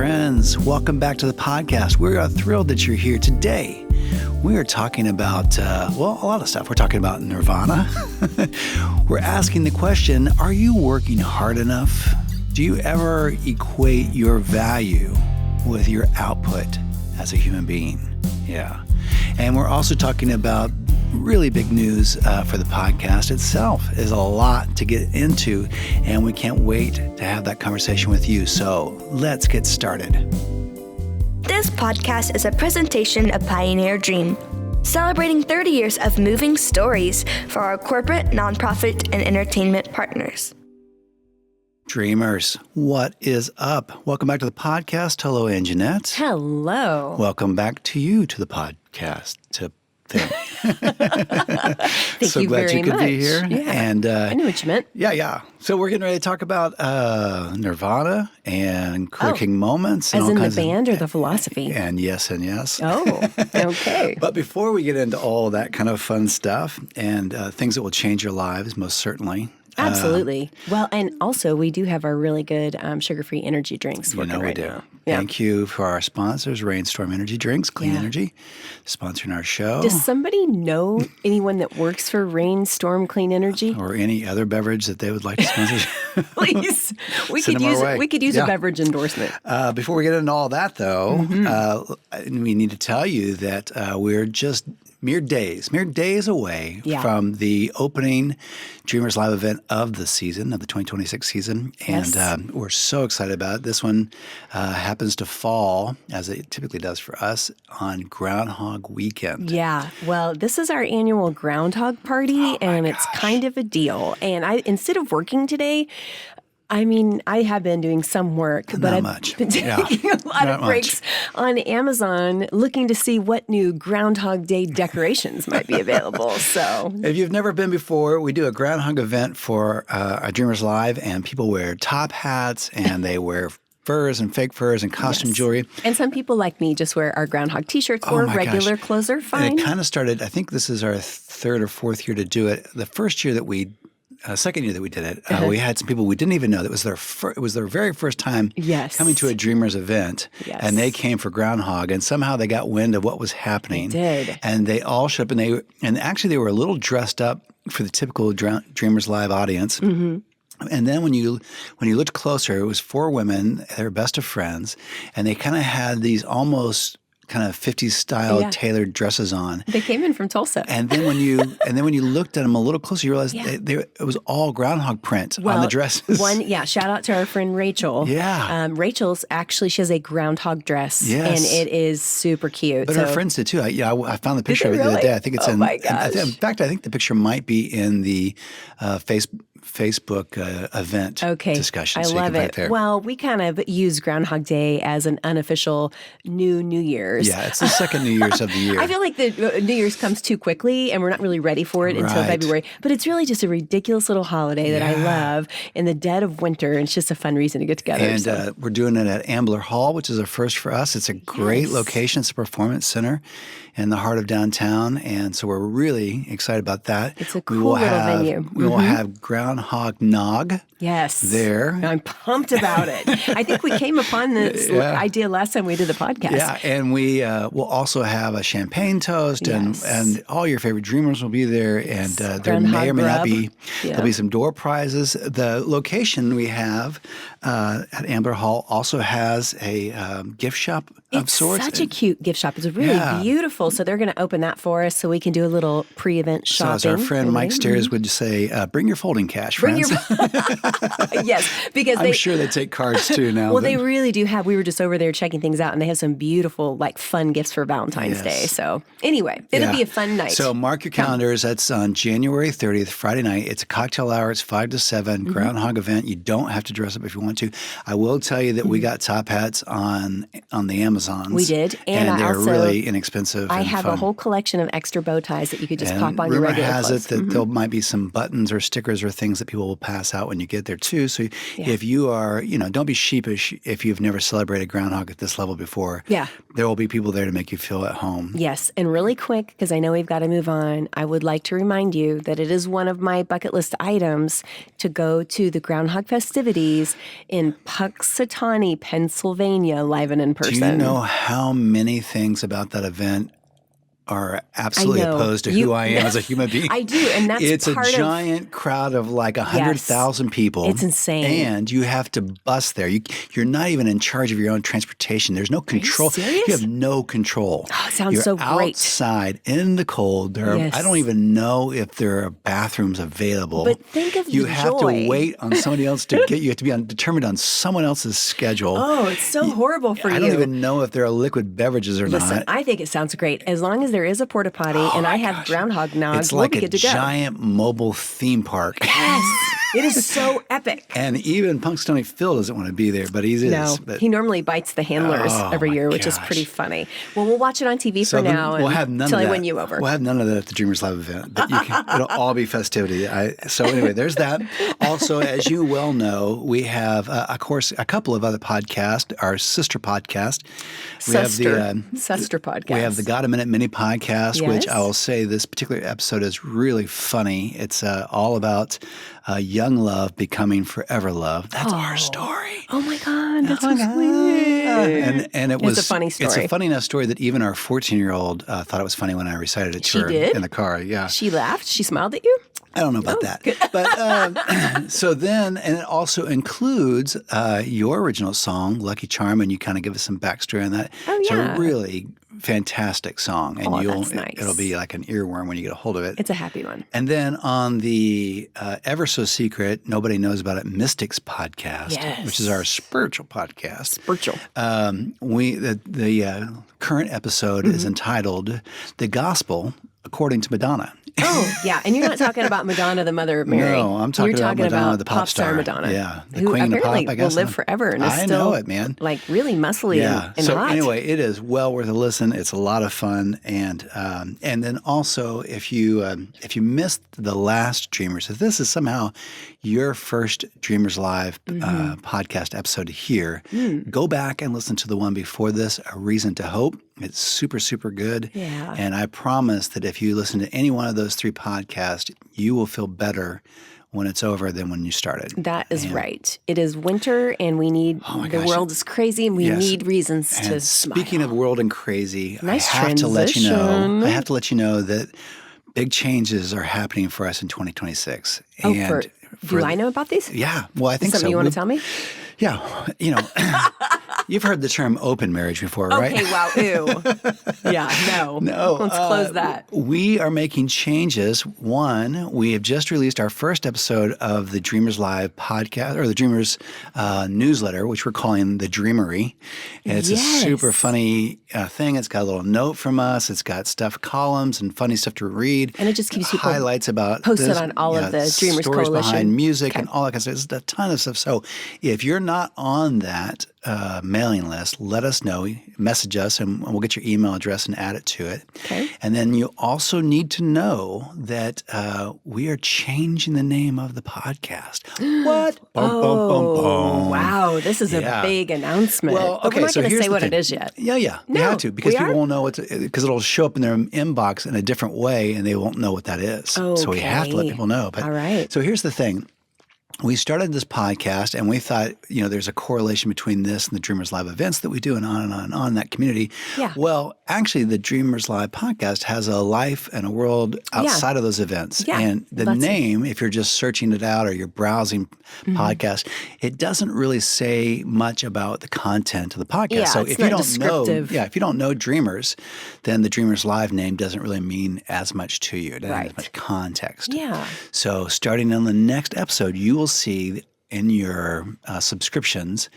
friends. Welcome back to the podcast. We are thrilled that you're here today. We are talking about, a lot of stuff. We're talking about nirvana. We're asking the question, are you working hard enough? Do you ever equate your value with your output as a human being? Yeah. And we're also talking about really big news for the podcast itself. Is a lot to get into, and we can't wait to have that conversation with you. So let's get started. This podcast is a presentation of Pioneer Dream, celebrating 30 years of moving stories for our corporate, nonprofit, and entertainment partners. Dreamers, what is up? Welcome back to the podcast. Hello, Anjanette. Hello. Welcome back to you to the podcast. Thank so you glad very you could much. be here. Yeah. And I knew what you meant. Yeah. So we're getting ready to talk about Nirvana and clicking moments. And As all in the kinds band or the philosophy? And yes. Oh, okay. But before we get into all that kind of fun stuff and things that will change your lives, most certainly. Absolutely. Well, and also we do have our really good sugar-free energy drinks working right now. Yeah. Thank you for our sponsors, Rainstorm Energy Drinks, Clean Energy, sponsoring our show. Does somebody know anyone that works for Rainstorm Clean Energy? Or any other beverage that they would like to sponsor? Please. We Send could them our use way. we could use a beverage endorsement. Before we get into all that, though, we need to tell you that we're just mere days away from the opening DreamersLIVE event of the season, of the 2026 season. Yes. And we're so excited about it. This one happens to fall, as it typically does for us, on Groundhog Weekend. Yeah. Well, this is our annual Groundhog Party, and it's kind of a deal. And instead of working today, I mean, I have been doing some work, but I've been taking a lot of breaks on Amazon looking to see what new Groundhog Day decorations might be available. So, if you've never been before, we do a Groundhog event for our Dreamers Live, and people wear top hats and they wear furs and fake furs and costume jewelry. And some people like me just wear our Groundhog t-shirts or regular clothes are fine. And it kind of started, I think this is our third or fourth year to do it. The first year that second year that we did it, we had some people we didn't even know. That was it was their very first time coming to a Dreamers event, and they came for Groundhog, and somehow they got wind of what was happening. They did. And they all showed up, and actually they were a little dressed up for the typical Dreamers Live audience. Mm-hmm. And then when you looked closer, it was four women. They were best of friends, and they kind of had these almost kind of 50s style tailored dresses on. They came in from Tulsa. And then when you looked at them a little closer, you realized it was all groundhog print on the dresses. Shout out to our friend Rachel. Yeah. Rachel's actually, she has a groundhog dress. Yes. And it is super cute. But her friends did too. I found the picture of it the other day. I think it's my gosh. In fact, I think the picture might be in the Facebook event discussion. I love it. There. Well, we kind of use Groundhog Day as an unofficial New Year's. Yeah, it's the second New Year's of the year. I feel like the New Year's comes too quickly and we're not really ready for it until February. But it's really just a ridiculous little holiday that I love in the dead of winter. And it's just a fun reason to get together. And we're doing it at Ambler Hall, which is a first for us. It's a great location. It's a performance center in the heart of downtown. And so we're really excited about that. It's a cool little venue. We will have Groundhog Nog. Yes. There. I'm pumped about it. I think we came upon this idea last time we did the podcast. Yeah, and we will also have a champagne toast, and all your favorite Dreamers will be there, and there may or may not be, there'll be some door prizes. The location we have at Ambler Hall also has a gift shop of sorts. It's such a cute gift shop. It's really beautiful. So they're going to open that for us so we can do a little pre-event shopping. So as our friend Mike Stairs would say, bring your folding cash, friends. Yes, because I'm sure they take cards too now. Well, they really do have. We were just over there checking things out, and they have some beautiful, fun gifts for Valentine's Day. So anyway, it'll be a fun night. So mark your calendars. That's on January 30th, Friday night. It's a cocktail hour. It's 5 to 7, Groundhog event. You don't have to dress up if you want to. I will tell you that we got top hats on the Amazon Amazons. We did. And I they're also, really inexpensive. I and have fun. a whole collection of extra bow ties that you could just And pop on your regular has clothes. it that there might be some buttons or stickers or things that people will pass out when you get there too. So if you are, don't be sheepish if you've never celebrated groundhog at this level before. Yeah. There will be people there to make you feel at home. Yes. And really quick, because I know we've got to move on, I would like to remind you that it is one of my bucket list items to go to the Groundhog festivities in Puxatawny, Pennsylvania, live and in person. Do you know how many things about that event are absolutely opposed to who I am as a human being? I do, and that's it's part a giant crowd of like 100,000 people. It's insane. And you have to bus there. You're not even in charge of your own transportation. There's no control. Are you serious? You have no control. Oh, it sounds You're so great. outside in the cold. I don't even know if there are bathrooms available. But think of you the have joy. to wait on somebody else to get you. You have to be determined on someone else's schedule. Oh, it's so horrible for you. I don't even know if there are liquid beverages or Listen, not. I think it sounds great. As long as there is a porta potty and I have groundhog nogs, It's we'll like be a good to go. giant mobile theme park. Yes. It is so epic. And even Punxsutawney Phil doesn't want to be there, but he's No, but he normally bites the handlers every year, which is gosh. pretty funny. Well, we'll watch it on TV for then now we'll have none until of I that. win you over. We'll have none of that at the DreamersLIVE event. But it'll all be festivity. So anyway, there's that. Also, as you well know, we have, of course, a couple of other podcasts, our sister podcast. Sister podcast. We have the God a Minute mini podcast, which Yes. I will say this particular episode is really funny. It's all about young love becoming forever love. That's our story. Oh my God, that's so sweet. And it was a funny story. It's a funny enough story that even our 14-year-old thought it was funny when I recited it to She her did? in the car. Yeah. She laughed. She smiled at you. I don't know about that. But so then, and it also includes your original song, Lucky Charm, and you kind of give us some backstory on that. Oh, yeah. It's a really fantastic song. And that's nice. It'll be like an earworm when you get a hold of it. It's a happy one. And then on the ever so secret, nobody knows about it, Mystics podcast, Yes. which is our spiritual podcast. Spiritual. The current episode is entitled "The Gospel According to Madonna." Oh, yeah. And you're not talking about Madonna, the mother of Mary. No, I'm talking You're about Madonna, the pop star. Madonna. Yeah, the who queen of pop, apparently I guess. will live forever and is I still know it, man. like really muscly and so hot. anyway, it is well worth a listen. It's a lot of fun, and then also if you missed the last Dreamers, if this is somehow your first Dreamers Live podcast episode here, go back and listen to the one before this, A Reason to Hope. It's super, super good. Yeah. And I promise that if you listen to any one of those three podcasts, you will feel better when it's over than when you started. That is right. It is winter, and we need the world is crazy, and we need reasons and to speaking smile. of world and crazy, Nice I have to let you know. transition. I have to let you know that big changes are happening for us in 2026. Oh, And do I know about these? Yeah, well, I think Something so. you want to tell me? Yeah, you've heard the term open marriage before, right? Okay, wow, ew. Yeah, no. Let's close that. We are making changes. One, we have just released our first episode of the Dreamers Live podcast, or the Dreamers newsletter, which we're calling the Dreamery. And it's a super funny thing. It's got a little note from us. It's got columns and funny stuff to read. And it just keeps people highlights about posted this, on all of the Dreamers stories Coalition. behind music and all that kind of stuff. It's a ton of stuff. So if you're not on that mailing list, let us know. Message us, and we'll get your email address and add it to it. Okay. And then you also need to know that we are changing the name of the podcast. What? Wow, this is a big announcement. Well, but we're not so going to here's say the what thing. it is yet. Yeah. You No, have to, because we people are? won't know because it'll show up in their inbox in a different way, and they won't know what that is. So we have to let people know. But, all right. So here's the thing. We started this podcast, and we thought, there's a correlation between this and the Dreamers Live events that we do, and on and on and on in that community. Yeah. Well, actually, the Dreamers Live podcast has a life and a world outside of those events. Yeah. And the name, if you're just searching it out or you're browsing podcast, it doesn't really say much about the content of the podcast. Yeah, so it's if you not don't know, descriptive. if you don't know Dreamers, then the Dreamers Live name doesn't really mean as much to you. It doesn't have as much context. Yeah. So starting on the next episode, you will see in your subscriptions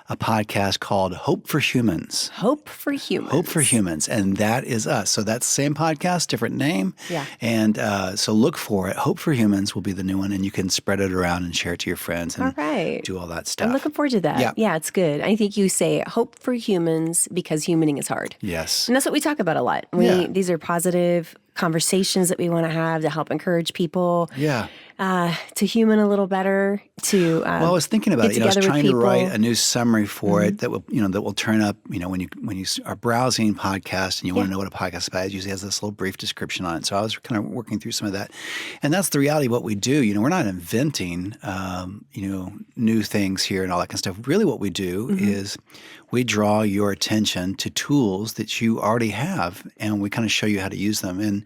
a podcast called Hope for Humans. Hope for Humans. Hope for Humans. And that is us. So that's the same podcast, different name. Yeah. And so look for it. Hope for Humans will be the new one. And you can spread it around and share it to your friends and do all that stuff. I'm looking forward to that. Yeah, it's good. I think you say hope for humans because humaning is hard. Yes. And that's what we talk about a lot. These are positive conversations that we want to have to help encourage people to human a little better, to well, I was thinking about it. I was trying to write a new summary for it that will turn up, when you are browsing podcasts and you want to know what a podcast is about, it usually has this little brief description on it. So I was kind of working through some of that. And that's the reality of what we do. We're not inventing, new things here and all that kind of stuff. Really what we do is we draw your attention to tools that you already have, and we kind of show you how to use them. And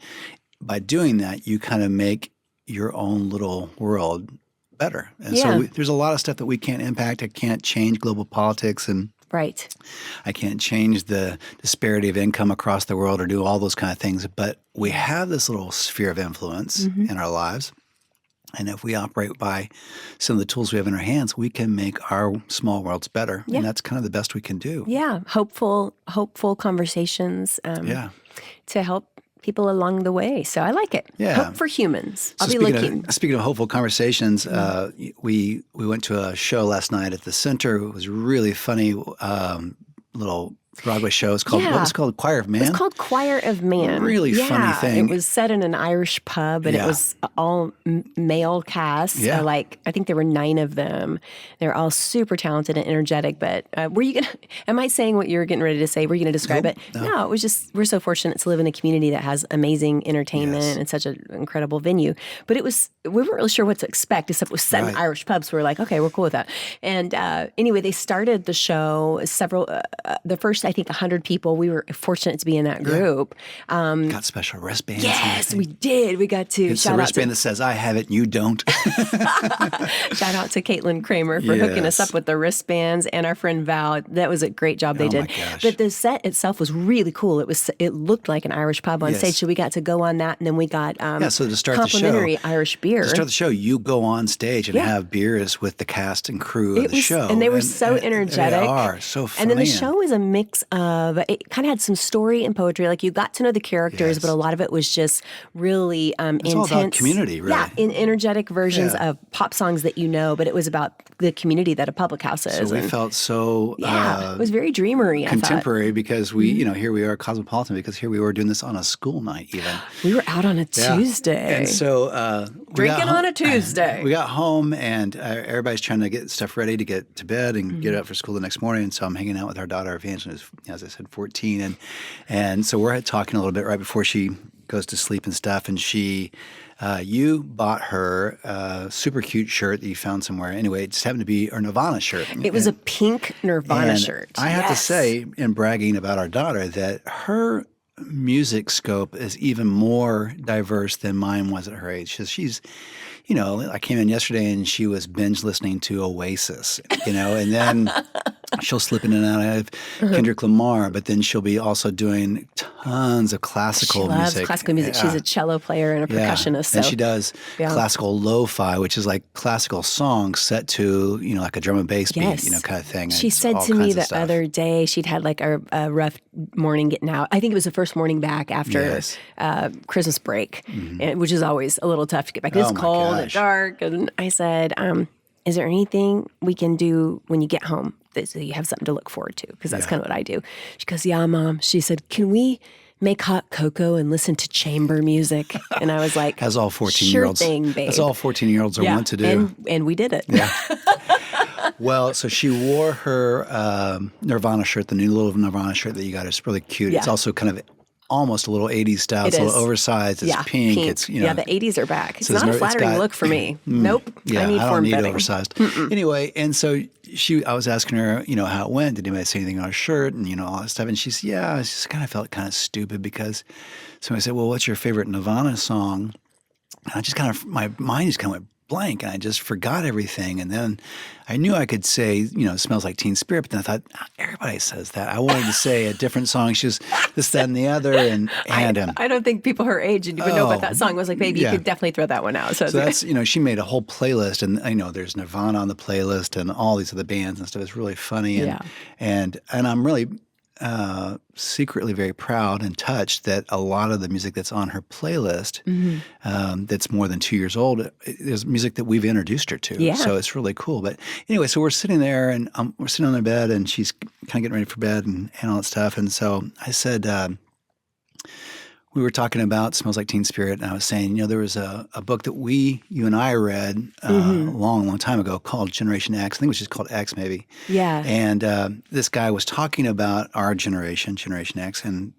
by doing that, you kind of make your own little world better. And so there's a lot of stuff that we can't impact. I can't change global politics, and I can't change the disparity of income across the world or do all those kind of things. But we have this little sphere of influence in our lives. And if we operate by some of the tools we have in our hands, we can make our small worlds better. Yeah. And that's kind of the best we can do. Yeah. Hopeful conversations to help people along the way. So I like it. Yeah. Hope for Humans. I'll be looking. Speaking of hopeful conversations, we went to a show last night at the Center. It was really funny, little Broadway show. It's called, what was it called? Choir of Man? It's called Choir of Man. Really funny thing. It was set in an Irish pub, and it was all male cast. Yeah. I think there were 9 of them. They're all super talented and energetic. But am I saying what you're getting ready to say? Were you going to describe it? No, it was just, we're so fortunate to live in a community that has amazing entertainment and such an incredible venue. But we weren't really sure what to expect, except it was set in Irish pubs. So we were like, okay, we're cool with that. And anyway, they started the show, the first, I think, 100 people. We were fortunate to be in that group. Got special wristbands. Yes, we did. We got to shout out to... It's a wristband that says, I have it and you don't. Shout out to Caitlin Kramer for hooking us up with the wristbands, and our friend Val. That was a great job they did. My gosh. But the set itself was really cool. It looked like an Irish pub on stage, so we got to go on that, and then we got so to start complimentary the show, Irish beer. To start the show, you go on stage and have beers with the cast and crew of the show. And they were so energetic. They are so funny. And then the show is a mix of, it kind of had some story and poetry. Like, you got to know the characters, but a lot of it was just really intense. It's all about community, really. Yeah, in energetic versions of pop songs that you know, but it was about the community that a public house is. So we felt so it was very dreamery, contemporary, because we, here we are, cosmopolitan, because here we were doing this on a school night even. We were out on a Tuesday. And so drinking on a Tuesday. We got home, and everybody's trying to get stuff ready to get to bed and get up for school the next morning. And so I'm hanging out with our daughter, Evangeline, who's, as I said, 14. And so we're talking a little bit right before she goes to sleep and stuff. And you bought her a super cute shirt that you found somewhere. Anyway, it just happened to be her Nirvana shirt. It was a pink Nirvana shirt. I have to say, in bragging about our daughter, that her music scope is even more diverse than mine was at her age. She's, I came in yesterday and she was binge listening to Oasis, and then she'll slip in and out of Kendrick Lamar, but then she'll be also doing tons of classical music. She loves classical music. She's a cello player and a percussionist. And she does classical lo-fi, which is like classical songs set to, like a drum and bass beat, kind of thing. She said to me the other day she'd had like a rough morning getting out. I think it was the first morning back after Christmas break, which is always a little tough to get back. It's cold and dark. And I said, is there anything we can do when you get home so you have something to look forward to? Because that's kind of what I do. She goes, yeah, Mom. She said, can we make hot cocoa and listen to chamber music? And I was like, as all 14-year-olds, sure thing, babe. As all 14-year-olds are want to do. And we did it. Yeah. Well, so she wore her Nirvana shirt, the new little Nirvana shirt that you got. It's really cute. It's also kind of almost a little 80s style. It's a little oversized. It's pink. It's, the 80s are back. It's not a flattering look for me. Nope. Yeah, I don't need fitting. Oversized. Anyway, and so I was asking her, how it went. Did anybody say anything on her shirt and, all that stuff? And she said, I just kind of felt kind of stupid because somebody said, well, what's your favorite Nirvana song? And I just kind of, my mind just kind of went blank and I just forgot everything. And then I knew I could say, it smells like Teen Spirit, but then I thought, everybody says that. I wanted to say a different song. She was this, that, and the other. And I don't think people her age would even know about that song. I was like, baby, you could definitely throw that one out. So that's, she made a whole playlist, and I know there's Nirvana on the playlist and all these other bands and stuff. It's really funny. And I'm really secretly very proud and touched that a lot of the music that's on her playlist that's more than 2 years old is music that we've introduced her to. Yeah. So it's really cool. But anyway, so we're sitting there and we're sitting on the bed and she's kind of getting ready for bed and all that stuff. And so I said, we were talking about Smells Like Teen Spirit, and I was saying, there was a book that you and I read a long time ago called Generation X. I think it was just called X maybe. Yeah. And this guy was talking about our generation, Generation X, and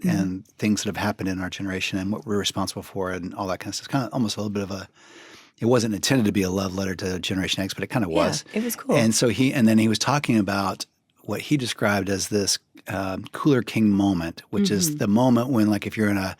things that have happened in our generation and what we're responsible for and all that kind of stuff. It's kind of almost a little bit of it wasn't intended to be a love letter to Generation X, but it kind of was. It was cool. And so then he was talking about what he described as this Cooler King moment, which is the moment when, like, if you're in a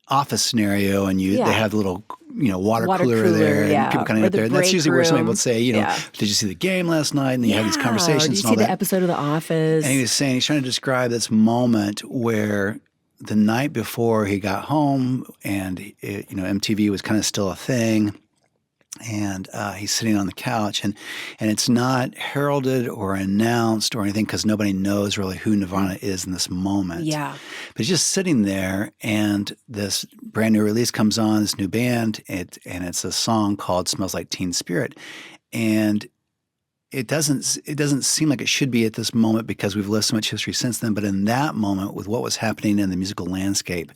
office scenario and they have the little water cooler there and people kind of get there, and that's usually where somebody will say, did you see the game last night? And then you have these conversations. Did you and all see the episode of The Office? And he was saying he's trying to describe this moment where the night before he got home and MTV was kind of still a thing. And he's sitting on the couch, and it's not heralded or announced or anything because nobody knows really who Nirvana is in this moment. Yeah. But he's just sitting there, and this brand new release comes on, this new band, and it's a song called Smells Like Teen Spirit. And it doesn't seem like it should be at this moment because we've lived so much history since then. But in that moment, with what was happening in the musical landscape,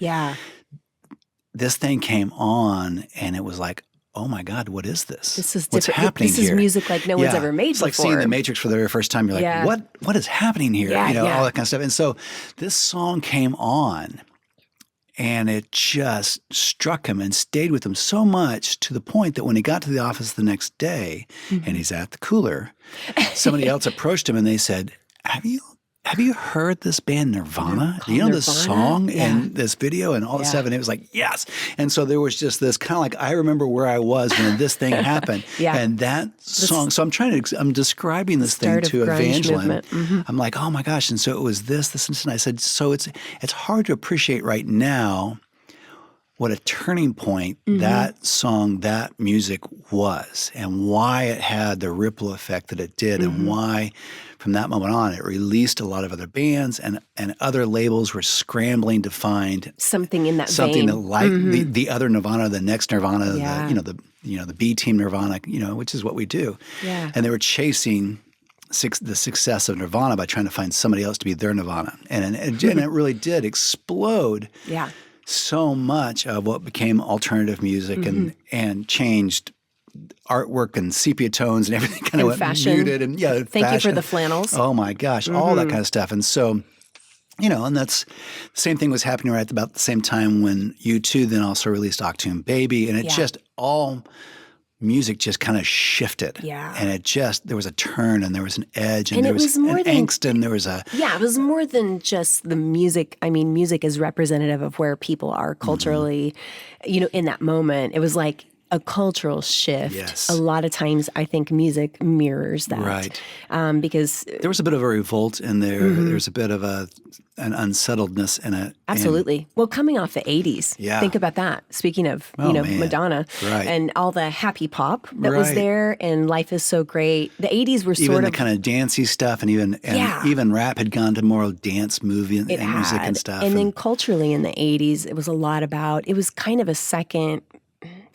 this thing came on, and it was like, oh my God, what is this? This is What's different. happening This is here? music like no one's ever made it's before. It's like seeing The Matrix for the very first time. You're like, what is happening here? All that kind of stuff. And so this song came on, and it just struck him and stayed with him so much to the point that when he got to the office the next day and he's at the cooler, somebody else approached him and they said, have you heard this band Nirvana? Do you know this song and this video and all this stuff? And it was like, yes. And so there was just this kind of like, I remember where I was when this thing happened. And that song, so I'm describing this thing to Evangeline. I'm like, oh my gosh. And so it was this, and I said, so it's hard to appreciate right now what a turning point that song, that music was, and why it had the ripple effect that it did, and why from that moment on it released a lot of other bands, and other labels were scrambling to find something in that something vein. that like the other Nirvana, the next Nirvana, the B team Nirvana, which is what we do. And they were chasing the success of Nirvana by trying to find somebody else to be their Nirvana, and it really did explode. So much of what became alternative music and changed artwork and sepia tones and everything kind of went muted. And Thank you for the flannels. Oh my gosh, all that kind of stuff. And so, and that's the same thing was happening right about the same time when U2 then also released Octoon Baby, and it just all music just kind of shifted. And there was a turn and there was an edge and there was an angst and there was a... it was more than just the music. I mean, music is representative of where people are culturally, in that moment. It was like a cultural shift. A lot of times I think music mirrors that. Right. Because... there was a bit of a revolt in there. There's a bit of an unsettledness in it. Absolutely. Well, coming off the 80s, think about that. Speaking of, Madonna and all the happy pop that was there, and Life is So Great. The 80s were even the kind of dancey stuff, and even rap had gone to more dance movie and music and stuff. And then culturally in the 80s, it was a lot about, it was kind of a second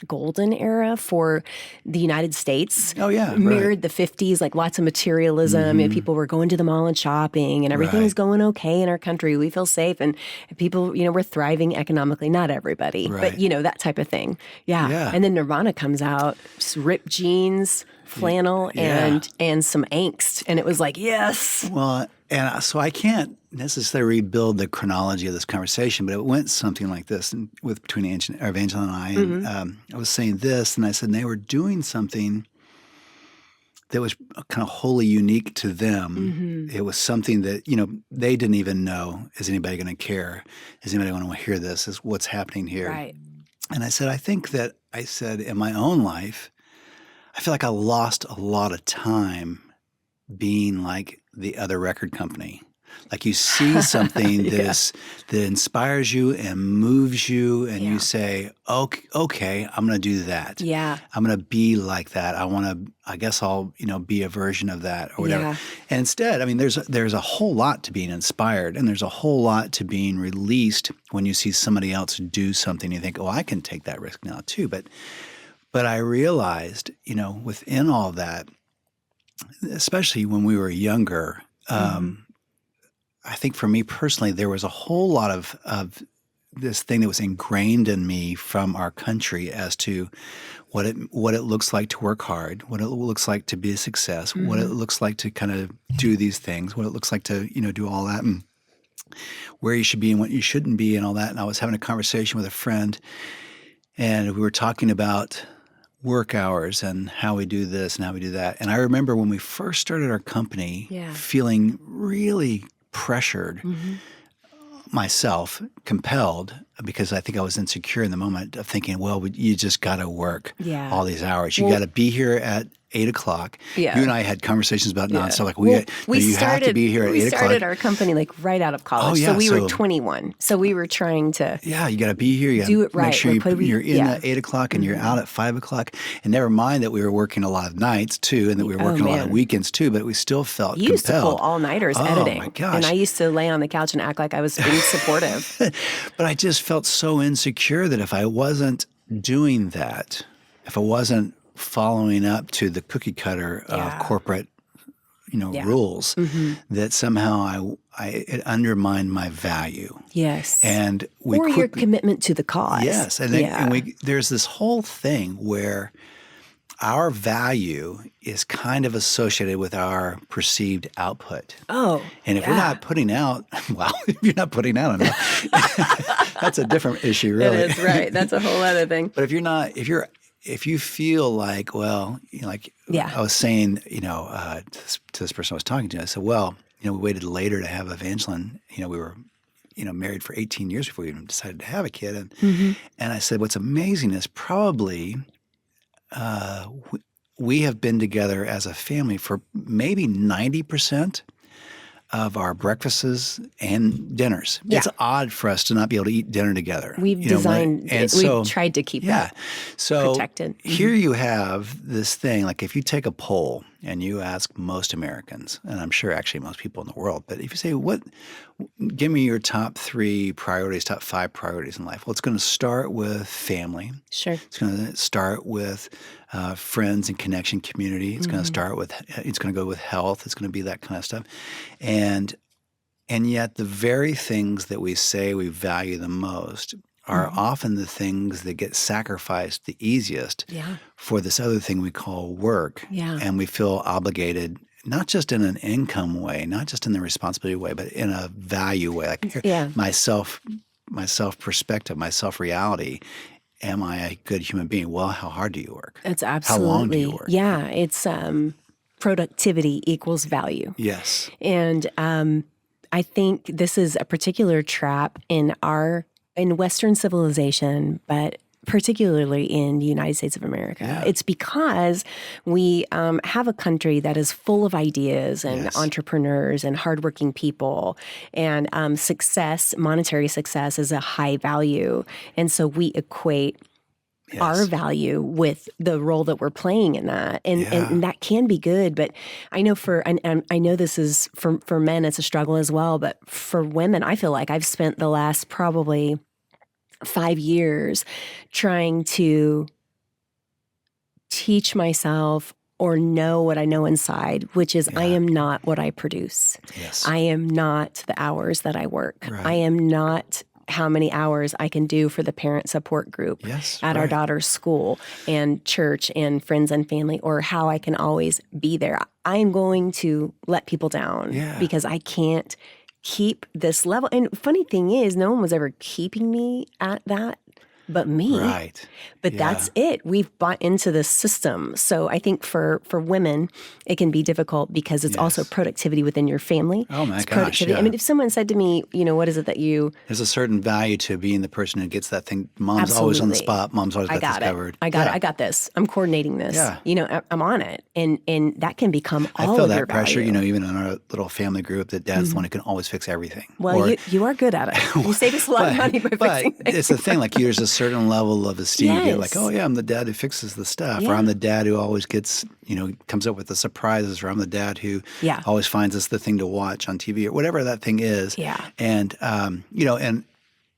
golden era for the United States. Mirrored the 50s, like lots of materialism. People were going to the mall and shopping, and everything's going okay in our country. We feel safe, and people, we're thriving economically. Not everybody, but that type of thing. And then Nirvana comes out, ripped jeans, flannel, and some angst, and it was like, yes. Well, and so I can't necessarily rebuild the chronology of this conversation, but it went something like this between Evangeline and I. And I was saying this, and I said they were doing something that was kind of wholly unique to them. It was something that, they didn't even know, is anybody going to care? Is anybody going to hear this? Is what's happening here? Right. And I said, in my own life, I feel like I lost a lot of time being like the other record company. Like you see something that inspires you and moves you, and you say, okay, I'm going to do that. Yeah. I'm going to be like that. I guess I'll, be a version of that or whatever. Yeah. And instead, I mean, there's a whole lot to being inspired, and there's a whole lot to being released when you see somebody else do something. You think, oh, I can take that risk now too. But I realized, within all that, especially when we were younger, I think for me personally, there was a whole lot of this thing that was ingrained in me from our country as to what it looks like to work hard, what it looks like to be a success, what it looks like to kind of do these things, what it looks like to do all that, and where you should be and what you shouldn't be and all that. And I was having a conversation with a friend, and we were talking about work hours and how we do this and how we do that. And I remember when we first started our company, feeling really pressured, myself, compelled, because I think I was insecure in the moment of thinking, well, you just got to work all these hours. You got to be here at 8 o'clock. Yeah. You and I had conversations about nonstop. Like you have to be here at 8 o'clock. We started our company like right out of college. So we were 21. So we were trying to you got to be here. You got to make sure you're in at 8 o'clock and you're out at 5 o'clock. And never mind that we were working a lot of nights too, and that we were working a lot of weekends too, but we still felt compelled. You used to pull all-nighters editing. Oh my gosh. And I used to lay on the couch and act like I was being supportive. But I just felt so insecure that if I wasn't doing that, if I wasn't following up to the cookie cutter of corporate, rules, that somehow it undermined my value. Yes. And your commitment to the cause. Yes. And there's this whole thing where our value is kind of associated with our perceived output. Oh, and if we're not putting out, if you're not putting out enough, that's a different issue, really. That is right. That's a whole other thing. But if you feel like, I was saying, to this person I was talking to, I said, we waited later to have Evangeline. We were, married for 18 years before we even decided to have a kid. And I said, what's amazing is probably we have been together as a family for maybe 90% of our breakfasts and dinners. Yeah. It's odd for us to not be able to eat dinner together. We've we've tried to keep that protected. Here you have this thing, like if you take a poll and you ask most Americans, and I'm sure actually most people in the world, but if you say, give me your top 3 priorities, top 5 priorities in life. Well, it's going to start with family. Sure. It's going to start with friends and connection community. It's going to start with, it's going to go with health. It's going to be that kind of stuff. And yet the very things that we say we value the most are often the things that get sacrificed the easiest for this other thing we call work. Yeah. And we feel obligated, not just in an income way, not just in the responsibility way, but in a value way. Like my self perspective, my self reality. Am I a good human being? Well, how hard do you work? It's absolutely. How long do you work? Yeah, it's productivity equals value. Yes. And I think this is a particular trap in Western civilization, but particularly in the United States of America. Yeah. It's because we have a country that is full of ideas and entrepreneurs and hardworking people, and monetary success is a high value. And so we equate our value with the role that we're playing in that. And that can be good. But I know and I know this is for men, it's a struggle as well. But for women, I feel like I've spent the last probably 5 years trying to teach myself or know what I know inside, which is I am not what I produce. Yes. I am not the hours that I work. Right. I am not how many hours I can do for the parent support group at our daughter's school and church and friends and family, or how I can always be there. I'm going to let people down because I can't keep this level. And funny thing is, no one was ever keeping me at that but me. Right. But that's it. We've bought into this system. So I think for women, it can be difficult because it's also productivity within your family. Oh my it's gosh, productivity. yeah. I mean, if someone said to me, what is it that you... There's a certain value to being the person who gets that thing. Mom's always on the spot. Mom's always got this covered. I got it. I got this. I'm coordinating this. Yeah. I'm on it. And that can become all of your I feel that pressure, value. even in our little family group, that dad's the one who can always fix everything. Well, you are good at it. You save us a lot of money by fixing things. But it's the thing, like there's a certain level of esteem. Yes. You get like, oh yeah, I'm the dad who fixes the stuff. Or I'm the dad who always gets, comes up with the surprises. Or I'm the dad who always finds us the thing to watch on TV or whatever that thing is. Yeah. And, and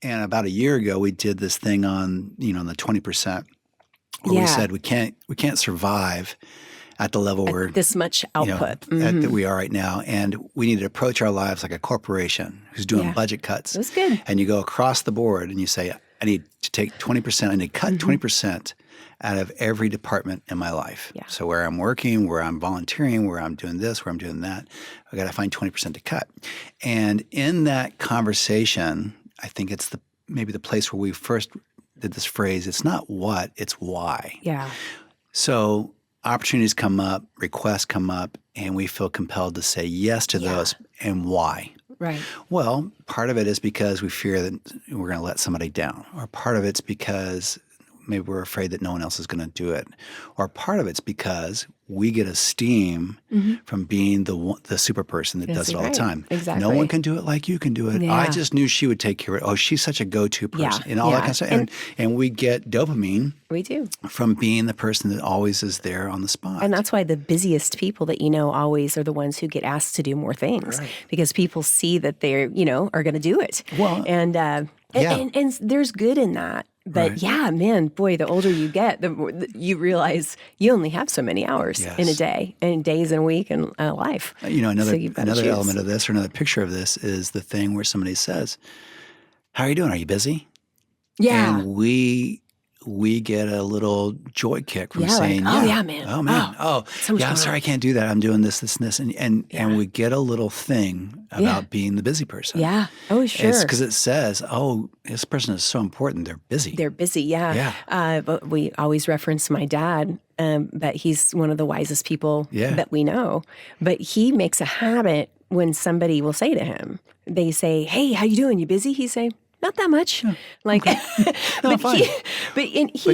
about a year ago, we did this thing on, the 20%. Where we said we can't survive at the level we're this much output that we are right now, and we need to approach our lives like a corporation who's doing budget cuts. That's good. And you go across the board and you say, I need to take 20%. I need to cut 20% out of every department in my life. Yeah. So where I'm working, where I'm volunteering, where I'm doing this, where I'm doing that, I got to find 20% to cut. And in that conversation, I think it's maybe the place where we first did this phrase, it's not what, it's why. Yeah. So opportunities come up, requests come up, and we feel compelled to say yes to those. And why? Right. Well, part of it is because we fear that we're going to let somebody down. Or part of it's because maybe we're afraid that no one else is going to do it. Or part of it's because we get esteem from being the super person that does it all the time. Exactly. No one can do it like you can do it. Yeah. I just knew she would take care of it. Oh, she's such a go-to person. And all that kind of stuff. And we get dopamine. We do. From being the person that always is there on the spot. And that's why the busiest people that always are the ones who get asked to do more things. Right. Because people see that they're, are going to do it. Well, and there's good in that. But man, boy, the older you get, the more you realize you only have so many hours in a day, and days in a week, and a life. Another element of this, or another picture of this, is the thing where somebody says, "How are you doing? Are you busy?" Yeah, and we get a little joy kick from saying, like, "Oh yeah, man! Oh man! I'm sorry, I can't do that. I'm doing this, and this," and we get a little thing about being the busy person. Yeah. Oh, sure. It's because it says, "Oh, this person is so important. They're busy." They're busy. Yeah. But we always reference my dad. But he's one of the wisest people that we know. But he makes a habit when somebody will say to him, they say, "Hey, how you doing? You busy?" He say, "Not that much." Yeah. Like, no, fine. But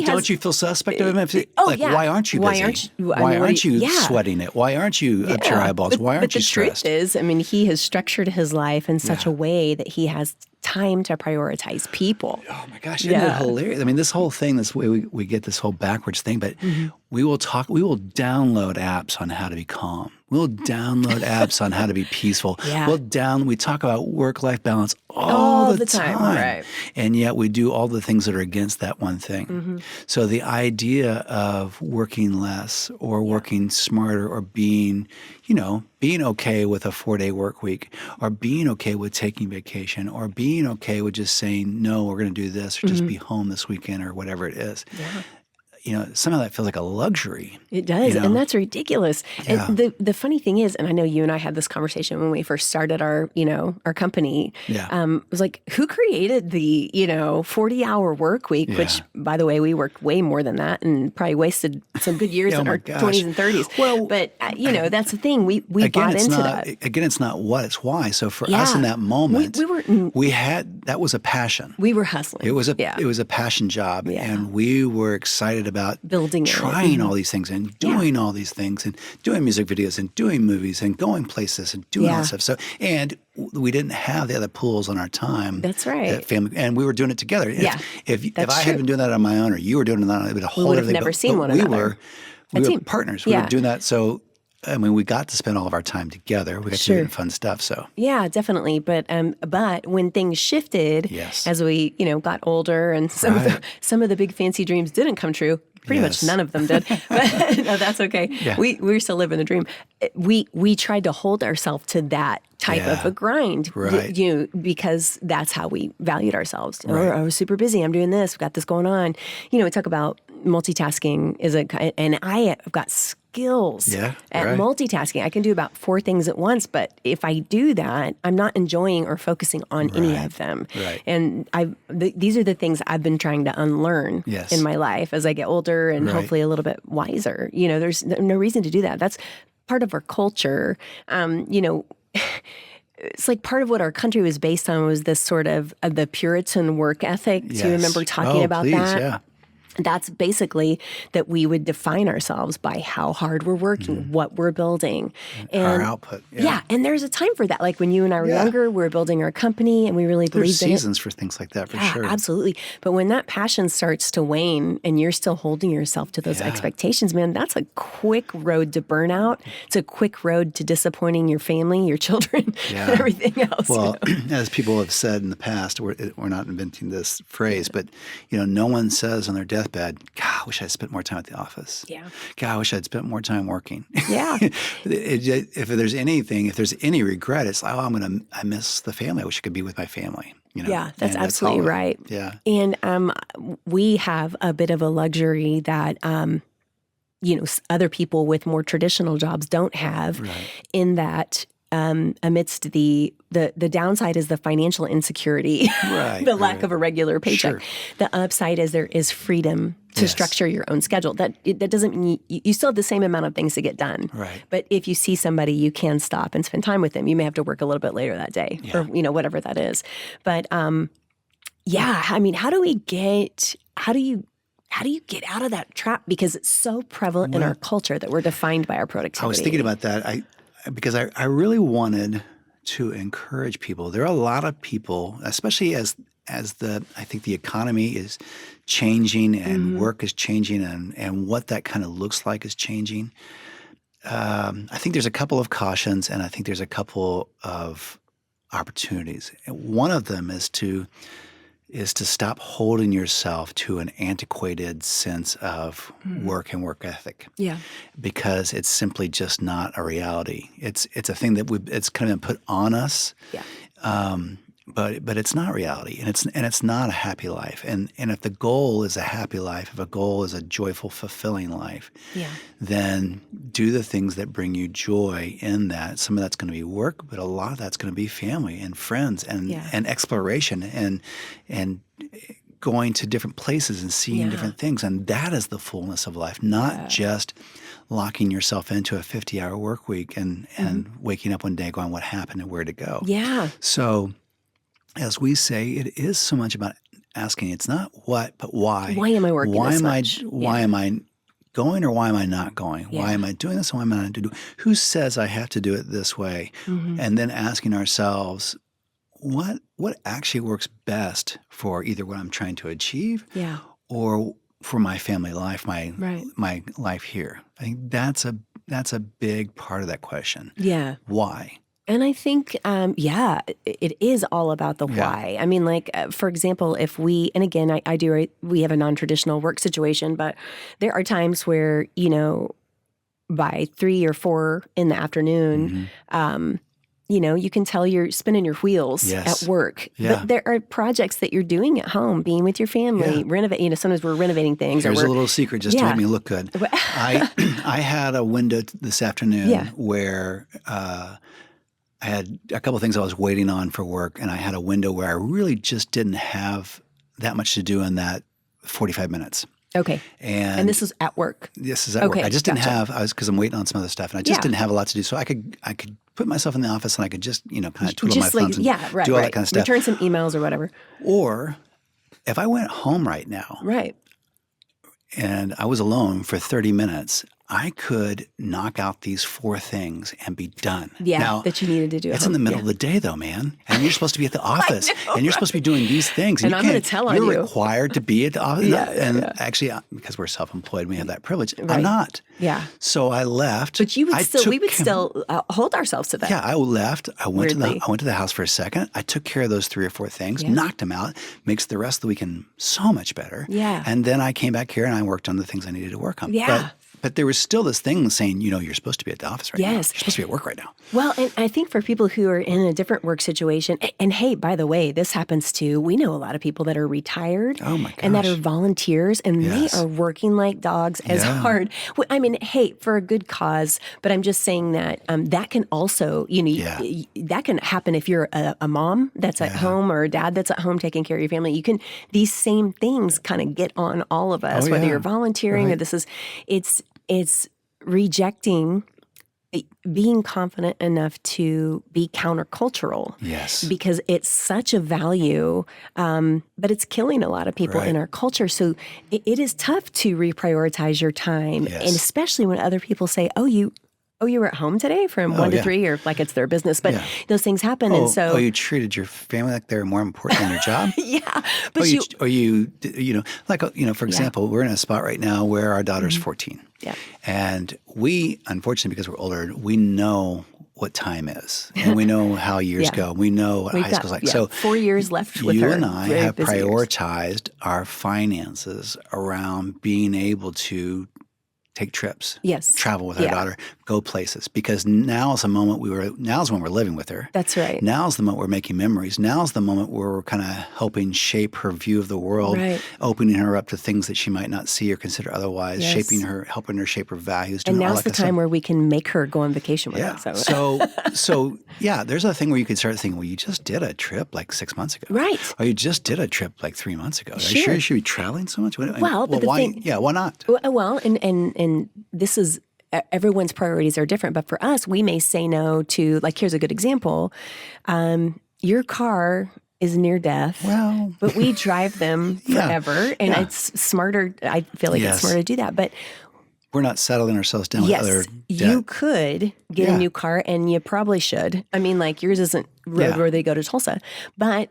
don't you feel suspect of him? Why aren't you busy? Why aren't you sweating it? Why aren't you up to your eyeballs? Why aren't you stressed? But the truth is, he has structured his life in such a way that he has time to prioritize people. Oh my gosh, isn't it hilarious? This whole thing, this way we get this whole backwards thing, but we will download apps on how to be calm. We'll download apps on how to be peaceful. Yeah. We talk about work-life balance all the time. Right. And yet we do all the things that are against that one thing. So the idea of working less or working smarter or being okay with a 4-day work week, or being okay with taking vacation, or being okay with just saying, no, we're going to do this, or just be home this weekend, or whatever it is. Yeah. Somehow that feels like a luxury. It does, and that's ridiculous. Yeah. And the funny thing is, and I know you and I had this conversation when we first started our company. Yeah. It was like, who created the 40-hour work week? Yeah. Which, by the way, we worked way more than that, and probably wasted some good years in our 20s and 30s. Well, but that's the thing. We bought into that. Again, it's not what, it's why. So for us in that moment, that was a passion. We were hustling. It was a passion job, and we were excited about building, trying all these things and doing all these things and doing music videos and doing movies and going places and doing all that stuff. So, and we didn't have the other pools on our time. That's right. Family, and we were doing it together. If I had been doing that on my own, or you were doing it on, it would be a whole other thing. We would have never seen one another. We were partners. We were doing that. So, we got to spend all of our time together. We got to do fun stuff. So yeah, definitely. But when things shifted, as we got older, and some of the big fancy dreams didn't come true. Pretty much none of them did. But no, that's okay. Yeah. We're still living the dream. We tried to hold ourselves to that type of a grind, because that's how we valued ourselves. Right. I was super busy. I'm doing this. We've got this going on. We talk about multitasking and I have got skills at multitasking. I can do about 4 things at once, but if I do that, I'm not enjoying or focusing on any of them. Right. And these are the things I've been trying to unlearn in my life as I get older and hopefully a little bit wiser. You know, there's no reason to do that. That's part of our culture. You know, it's like part of what our country was based on was this sort of the Puritan work ethic. Do you remember talking about that? Yeah. That's basically that we would define ourselves by how hard we're working, what we're building. And our output. Yeah, and there's a time for that. Like when you and I were younger, we were building our company and we really believed in it. There's seasons for things like that, for sure. Absolutely. But when that passion starts to wane and you're still holding yourself to those expectations, man, that's a quick road to burnout. It's a quick road to disappointing your family, your children, and everything else. Well, as people have said in the past, we're not inventing this phrase, but you know, no one says on their deathbed, God, I wish I'd spent more time at the office. Yeah. God, I wish I'd spent more time working. Yeah. If there's any regret, it's like, I miss the family. I wish I could be with my family. You know? Yeah, that's absolutely right. Yeah. And we have a bit of a luxury that, you know, other people with more traditional jobs don't have in that amidst the downside is the financial insecurity, the lack of a regular paycheck. Sure. The upside is there is freedom to structure your own schedule. That doesn't mean you still have the same amount of things to get done. Right. But if you see somebody, you can stop and spend time with them. You may have to work a little bit later that day or, you know, whatever that is. But I mean, how do you get out of that trap? Because it's so prevalent in our culture that we're defined by our productivity. I was thinking about that. Because I really wanted to encourage people. There are a lot of people, especially as I think the economy is changing and work is changing and what that kind of looks like is changing. I think there's a couple of cautions and I think there's a couple of opportunities. One of them is to stop holding yourself to an antiquated sense of work and work ethic. Yeah. Because it's simply just not a reality. It's a thing that it's kind of been put on us. Yeah. But it's not reality, and it's not a happy life. And if the goal is a happy life, if a goal is a joyful, fulfilling life, then do the things that bring you joy in that. Some of that's going to be work, but a lot of that's going to be family and friends and exploration and going to different places and seeing different things. And that is the fullness of life, not just locking yourself into a 50-hour work week and waking up one day going, what happened and where to go? Yeah. So as we say, it is so much about asking. It's not what, but why. Why am I working this much? Why am I going or why am I not going? Yeah. Why am I doing this or why am I not doing it? Who says I have to do it this way? And then asking ourselves, what actually works best for either what I'm trying to achieve or for my family life, my life here? I think that's a big part of that question. Yeah. Why? And I think, it is all about the why. I mean, like, for example, if we, and again, we have a non-traditional work situation, but there are times where, you know, by 3 or 4 in the afternoon, you know, you can tell you're spinning your wheels at work. Yeah. But there are projects that you're doing at home, being with your family, renovating. You know, sometimes we're renovating things. Here's a little secret just to make me look good. I had a window this afternoon where I had a couple of things I was waiting on for work, and I had a window where I really just didn't have that much to do in that 45 minutes. Okay. And this is at work? This is at work. I just didn't have, because I'm waiting on some other stuff, and I just didn't have a lot to do. So I could put myself in the office and I could just, you know, kind of twiddle my thumbs and do all that kind of stuff. Return some emails or whatever. Or if I went home right now. Right. And I was alone for 30 minutes, I could knock out these 4 things and be done. Yeah, now, that you needed to do. It's in the middle of the day, though, man. And you're supposed to be at the office. And you're supposed to be doing these things. And I'm going to tell on you. You're required to be at the office. Actually, because we're self-employed, we have that privilege. Right. I'm not. Yeah. So I left. But we would still hold ourselves to that. Yeah, I left. I went to the house for a second. I took care of those 3 or 4 things, knocked them out, makes the rest of the weekend so much better. Yeah. And then I came back here and I worked on the things I needed to work on. Yeah. But there was still this thing saying, you're supposed to be at the office right now. You're supposed to be at work right now. Well, and I think for people who are in a different work situation, and hey, by the way, this happens too. We know a lot of people that are retired and that are volunteers, and they are working like dogs as hard. I mean, hey, for a good cause, but I'm just saying that that can also, that can happen if you're a mom that's at home or a dad that's at home taking care of your family. These same things kind of get on all of us, whether you're volunteering or it's rejecting being confident enough to be countercultural. Yes. Because it's such a value, but it's killing a lot of people in our culture. So it is tough to reprioritize your time. And especially when other people say, oh, you were at home today from 1 to 3, or like it's their business. But those things happen. And so you treated your family like they're more important than your job? But for example, we're in a spot right now where our daughter's 14. Yeah. And we, unfortunately, because we're older, we know what time is, and we know how years go. We know what high school's like. So 4 years left with her. You and I have prioritized our finances around being able to take trips, travel with our daughter, go places. Because now's when we're living with her. That's right. Now's the moment we're making memories. Now's the moment where we're kind of helping shape her view of the world, opening her up to things that she might not see or consider otherwise, helping her shape her values. And now's the time where we can make her go on vacation with us. So there's a thing where you can start thinking, well, you just did a trip like 6 months ago. Right. Or you just did a trip like 3 months ago. Sure. Are you sure you should be traveling so much? Well, but why? Thing, why not? Well, and this is everyone's priorities are different, but for us, we may say no to, like, here's a good example. Your car is near death, but we drive them forever, and it's smarter. I feel like it's smarter to do that, but we're not settling ourselves down with other debt. You could get a new car, and you probably should. I mean, like, yours isn't roadworthy, go to Tulsa, but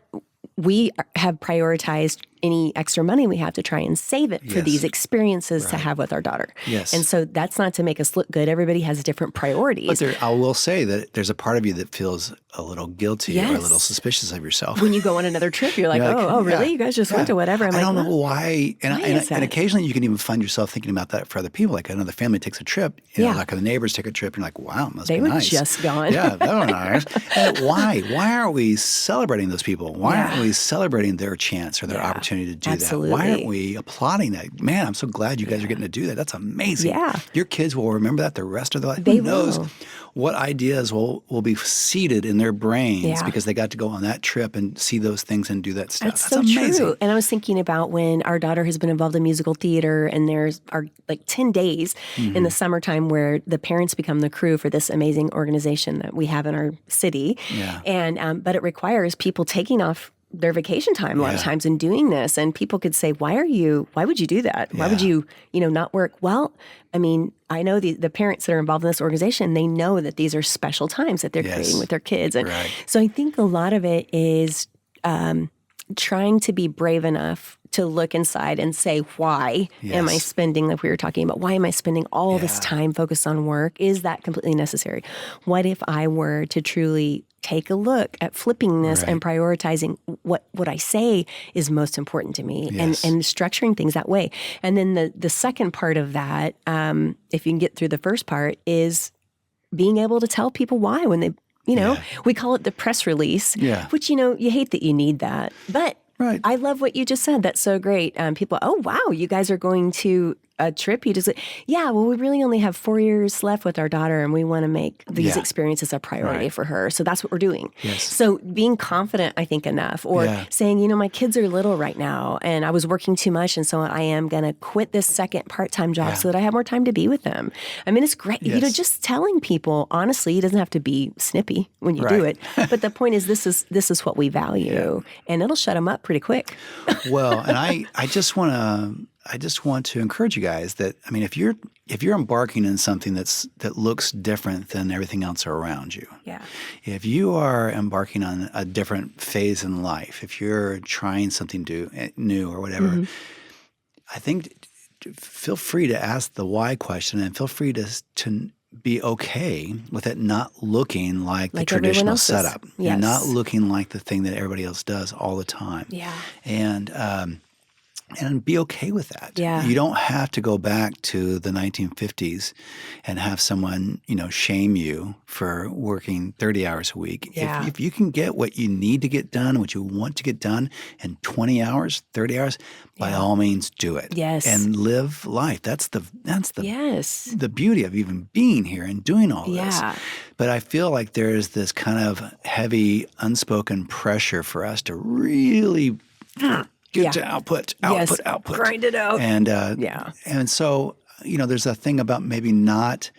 we have prioritized any extra money we have to try and save it for these experiences to have with our daughter. Yes. And so that's not to make us look good. Everybody has different priorities. But I will say that there's a part of you that feels a little guilty or a little suspicious of yourself. When you go on another trip, you're like, oh, really? You guys just went to whatever. I don't know why. And occasionally you can even find yourself thinking about that for other people. Like another family takes a trip, like the neighbors take a trip, and you're like, wow, it must be nice. They were just gone. Yeah, that was nice. And why? Why aren't we celebrating those people? Why aren't we celebrating their chance or their opportunity to do that? Why aren't we applauding that? Man, I'm so glad you guys are getting to do that. That's amazing. Yeah. Your kids will remember that the rest of their life. Who knows what ideas will be seated in their brains because they got to go on that trip and see those things and do that stuff. That's so amazing. True. And I was thinking about when our daughter has been involved in musical theater, and there's like 10 days in the summertime where the parents become the crew for this amazing organization that we have in our city. Yeah. And but it requires people taking off their vacation time a lot of times in doing this. And people could say, why would you do that? Why would you, not work? Well, I mean, I know the parents that are involved in this organization, they know that these are special times that they're creating with their kids. And so I think a lot of it is trying to be brave enough to look inside and say, why am I spending, like we were talking about, why am I spending all this time focused on work? Is that completely necessary? What if I were to truly take a look at flipping this and prioritizing what I say is most important to me and structuring things that way? And then the second part of that, if you can get through the first part, is being able to tell people why when they, we call it the press release, which, you hate that you need that. But I love what you just said. That's so great. People, oh, wow, you guys are going to a trip? You just, well, we really only have 4 years left with our daughter, and we want to make these experiences a priority for her. So that's what we're doing. Yes. So being confident, I think, enough, or saying, my kids are little right now, and I was working too much, and so I am going to quit this second part-time job so that I have more time to be with them. I mean, it's great. Yes. Just telling people, honestly, it doesn't have to be snippy when you do it. But the point is, this is what we value, and it'll shut them up pretty quick. Well, and I just want to encourage you guys that, I mean, if you're embarking on something that looks different than everything else around you, if you are embarking on a different phase in life, if you're trying something new or whatever, I think feel free to ask the why question, and feel free to be okay with it not looking like the traditional setup. Yes. Not looking like the thing that everybody else does all the time. Yeah. And and be okay with that. Yeah. You don't have to go back to the 1950s and have someone, shame you for working 30 hours a week. Yeah. If you can get what you need to get done, what you want to get done in 20 hours, 30 hours, by all means do it. Yes. And live life. That's the yes. the beauty of even being here and doing all this. Yeah. But I feel like there is this kind of heavy unspoken pressure for us to really get to output. Grind it out. And so, there's a thing about maybe not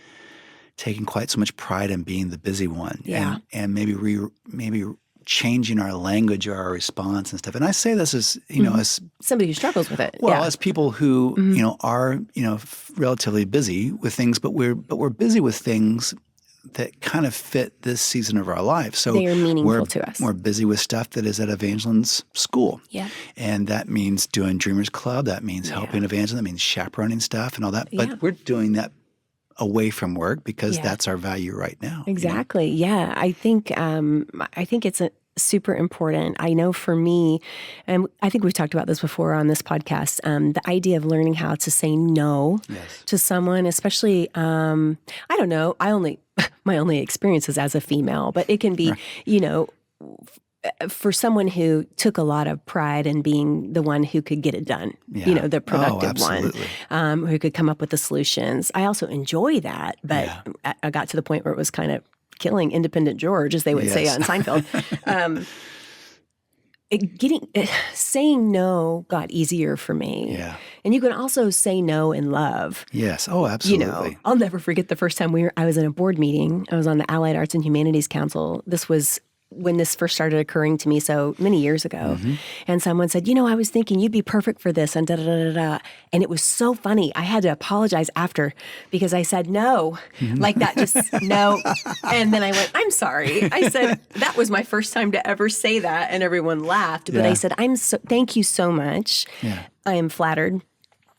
taking quite so much pride in being the busy one. Yeah. And maybe changing our language or our response and stuff. And I say this as, as somebody who struggles with it. Well, as people who, are, relatively busy with things, but we're busy with things that kind of fit this season of our life. So they are meaningful to us. We're busy with stuff that is at Evangelin's school. Yeah. And that means doing Dreamers Club. That means helping Evangeline. That means chaperoning stuff and all that. But we're doing that away from work because that's our value right now. Exactly. Yeah. I think it's super important. I know for me, and I think we've talked about this before on this podcast, the idea of learning how to say no to someone, especially, I don't know, my only experience is as a female, but it can be, for someone who took a lot of pride in being the one who could get it done, the productive one, who could come up with the solutions. I also enjoy that, but I got to the point where it was kind of killing Independent George, as they would say on Seinfeld. Saying no got easier for me. Yeah. And you can also say no in love. Yes. Oh, absolutely. I'll never forget the first time I was in a board meeting. I was on the Allied Arts and Humanities Council. This was when this first started occurring to me so many years ago. Mm-hmm. And someone said, I was thinking you'd be perfect for this and da-da-da-da-da. And it was so funny. I had to apologize after because I said no, like that, just no. And then I went, I'm sorry. I said, that was my first time to ever say that. And everyone laughed. But I said, thank you so much. Yeah. I am flattered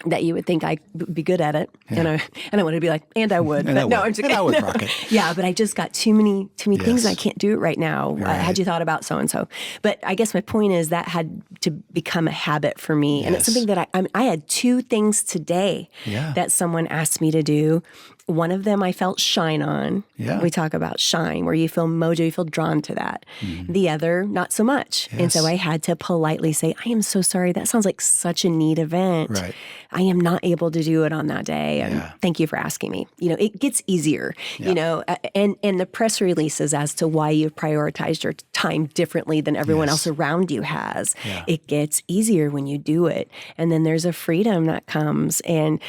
that you would think I would be good at it. Yeah. And I wanted to be like, and I would. But no, I'm just kidding. I would rock it. Yeah, but I just got too many things and I can't do it right now. Right. Had you thought about so-and-so? But I guess my point is that had to become a habit for me. Yes. And it's something that I had 2 things today that someone asked me to do. One of them I felt shine on. Yeah. We talk about shine, where you feel mojo, you feel drawn to that. Mm-hmm. The other, not so much. Yes. And so I had to politely say, I am so sorry. That sounds like such a neat event. Right. I am not able to do it on that day. And thank you for asking me. It gets easier, and the press releases as to why you've prioritized your time differently than everyone else around you has. Yeah. It gets easier when you do it. And then there's a freedom that comes. And,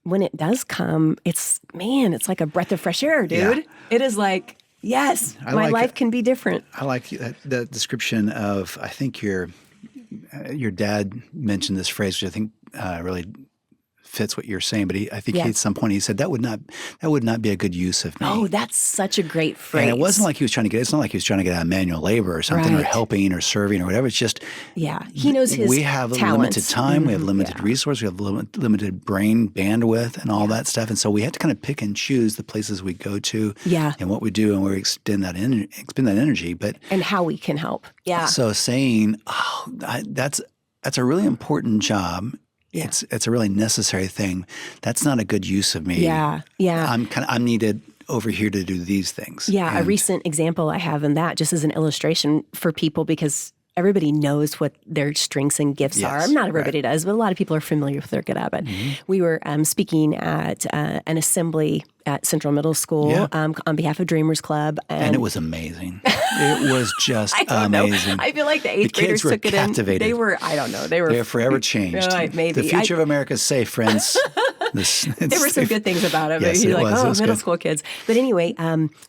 when it does come, it's like a breath of fresh air, dude. Yeah. It is like, yes, my life can be different. I like the description of, I think your dad mentioned this phrase, which I think really fits what you're saying, but I think at some point he said that would not be a good use of me. Oh, that's such a great phrase. And it wasn't like he was trying to get. It's not like he was trying to get out of manual labor or something, or helping or serving or whatever. It's just he knows his. We have talents. Limited time. We have limited resources. We have limited brain bandwidth and all that stuff. And so we have to kind of pick and choose the places we go to, and what we do, and where we expend that energy. But and how we can help. Yeah. So saying, that's a really important job. Yeah. It's a really necessary thing. That's not a good use of me. Yeah. I'm needed over here to do these things. Yeah, a recent example I have in that, just as an illustration for people, because everybody knows what their strengths and gifts are. Not everybody does, but a lot of people are familiar with their good at it. Mm-hmm. We were speaking at an assembly at Central Middle School on behalf of DreamersCLUB. And it was amazing. It was just amazing. I feel like the 8th graders took it in. They were, I don't know. They were forever changed. Maybe. The future of America is safe, friends. There were some good things about it. Yes, You're it like, was middle good. school kids. But anyway,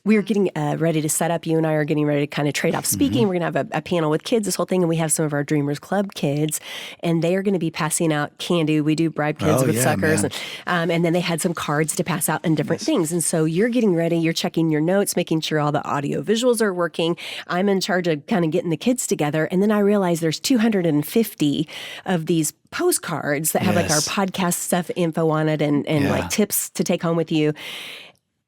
we were getting ready to set up. You and I are getting ready to kind of trade off speaking. Mm-hmm. We're going to have a panel with kids, this whole thing. And we have some of our DreamersCLUB kids. And they are going to be passing out candy. We do bribe kids with suckers. And then they had some cards to pass out and different things. And so you're getting ready. You're checking your notes, making sure all the audio visuals are working. I'm in charge of kind of getting the kids together. And then I realized there's 250 of these postcards that have like our podcast stuff info on it and like tips to take home with you.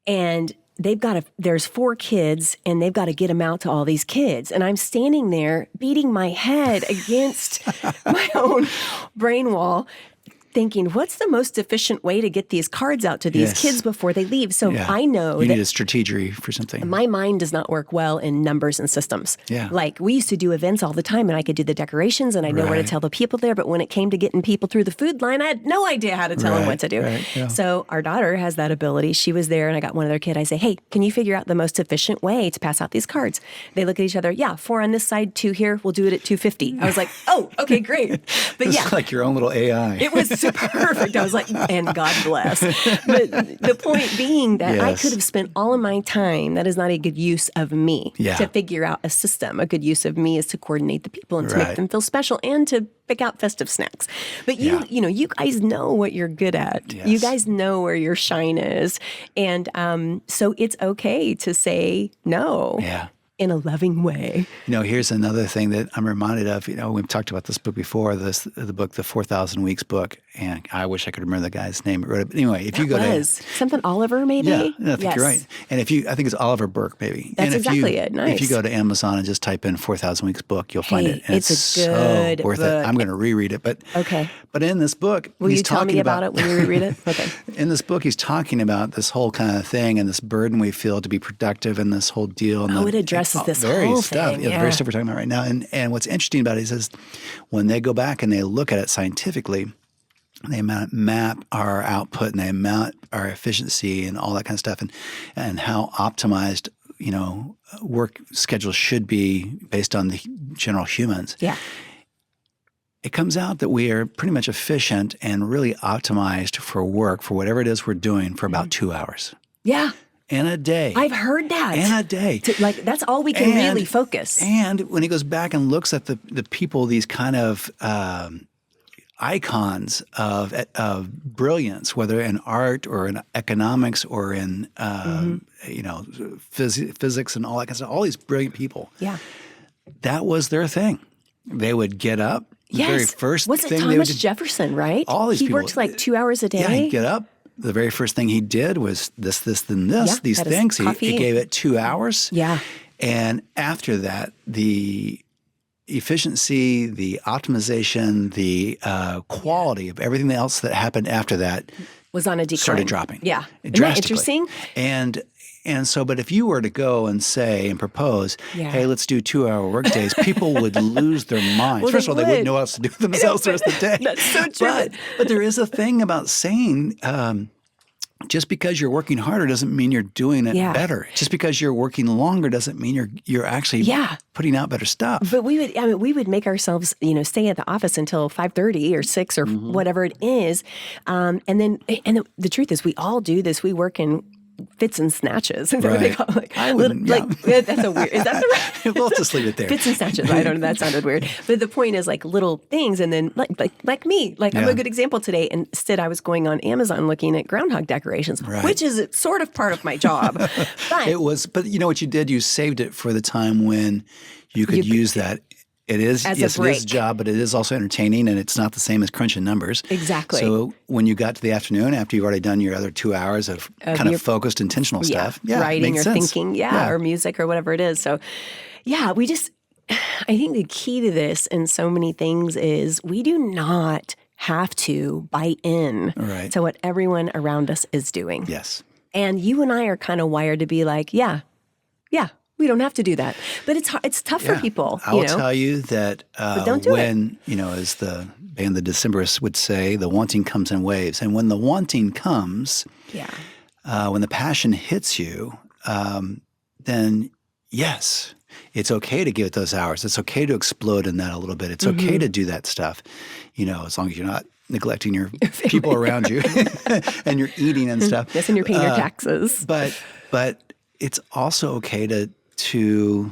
And there's 4 kids and they've got to get them out to all these kids. And I'm standing there beating my head against my own brain wall, thinking, what's the most efficient way to get these cards out to these kids before they leave? So I know you need a strategy for something. My mind does not work well in numbers and systems. Yeah. Like we used to do events all the time and I could do the decorations and I know where to tell the people there. But when it came to getting people through the food line, I had no idea how to tell them what to do. So our daughter has that ability. She was there and I got one of their kids. I say, hey, can you figure out the most efficient way to pass out these cards? They look at each other. Yeah, 4 on this side, 2 here. We'll do it at 250. I was like, oh, okay, great. But it's like your own little AI. It was perfect. I was like, and God bless. But the point being that I could have spent all of my time. That is not a good use of me to figure out a system. A good use of me is to coordinate the people and to make them feel special and to pick out festive snacks. But you guys know what you're good at. Yes. You guys know where your shine is. And so it's okay to say no. Yeah. In a loving way. Here's another thing that I'm reminded of. We've talked about this book before, the book, the 4,000 Weeks book, and I wish I could remember the guy's name that wrote it. But anyway, if you go to something Oliver, maybe. Yeah, I think you're right. And I think it's Oliver Burke, maybe. That's exactly it. Nice. If you go to Amazon and just type in 4,000 Weeks book, you'll find it. And it's a good so worth book. it. I'm going to reread it, but okay. But in this book, will you tell me about it when you reread it? Okay. In this book, he's talking about this whole kind of thing and this burden we feel to be productive and this whole deal. And it addresses this whole stuff. The very stuff we're talking about right now. And what's interesting about it is when they go back and they look at it scientifically, they map our output and they map our efficiency and all that kind of stuff and how optimized, work schedules should be based on the general humans. Yeah. It comes out that we are pretty much efficient and really optimized for work, for whatever it is we're doing, for about 2 hours. Yeah. In a day. I've heard that. In a day. That's all we can really focus. And when he goes back and looks at the people, these kind of icons of brilliance, whether in art or in economics or in physics and all that kind of stuff, all these brilliant people. Yeah. That was their thing. They would get up. The very first was it thing Thomas they would do, Jefferson, right? All these people. He worked like 2 hours a day. Yeah, he'd get up. The very first thing he did was this, then this, these things. He gave it 2 hours. Yeah. And after that, the efficiency, the optimization, the quality of everything else that happened after that was on a decline. Started dropping. Yeah. Isn't drastically. that interesting? And so, but if you were to go and say and propose, hey, let's do 2-hour work days, people would lose their minds. Well, First of all, they wouldn't know what else to do with themselves the rest of the day. That's so true. But there is a thing about saying, just because you're working harder doesn't mean you're doing it better. Just because you're working longer doesn't mean you're actually putting out better stuff. But we would make ourselves, stay at the office until 5:30 or 6 or whatever it is, and the truth is, we all do this. We work in fits and snatches. Is that what they call it? I wouldn't. That's a weird. Is that the right? We'll just leave it there. Fits and snatches. I don't know. That sounded weird. But the point is, like little things, and then like me. I'm a good example today. Instead, I was going on Amazon looking at groundhog decorations, which is sort of part of my job. But it was. But you know what you did? You saved it for the time when you could use that. It is, it is a job, but it is also entertaining, and it's not the same as crunching numbers. Exactly. So when you got to the afternoon, after you've already done your other 2 hours of kind of focused, intentional stuff, writing or sense. Thinking, or music or whatever it is. So, I think the key to this and so many things is we do not have to buy in to what everyone around us is doing. Yes. And you and I are kind of wired to be like, we don't have to do that. But it's tough for people. I will tell you that when, as the band The Decemberists would say, the wanting comes in waves. And when the wanting comes, when the passion hits you, then yes, it's okay to give it those hours. It's okay to explode in that a little bit. It's okay to do that stuff, as long as you're not neglecting your people around you and you're eating and stuff. Yes, and you're paying your taxes. But it's also okay to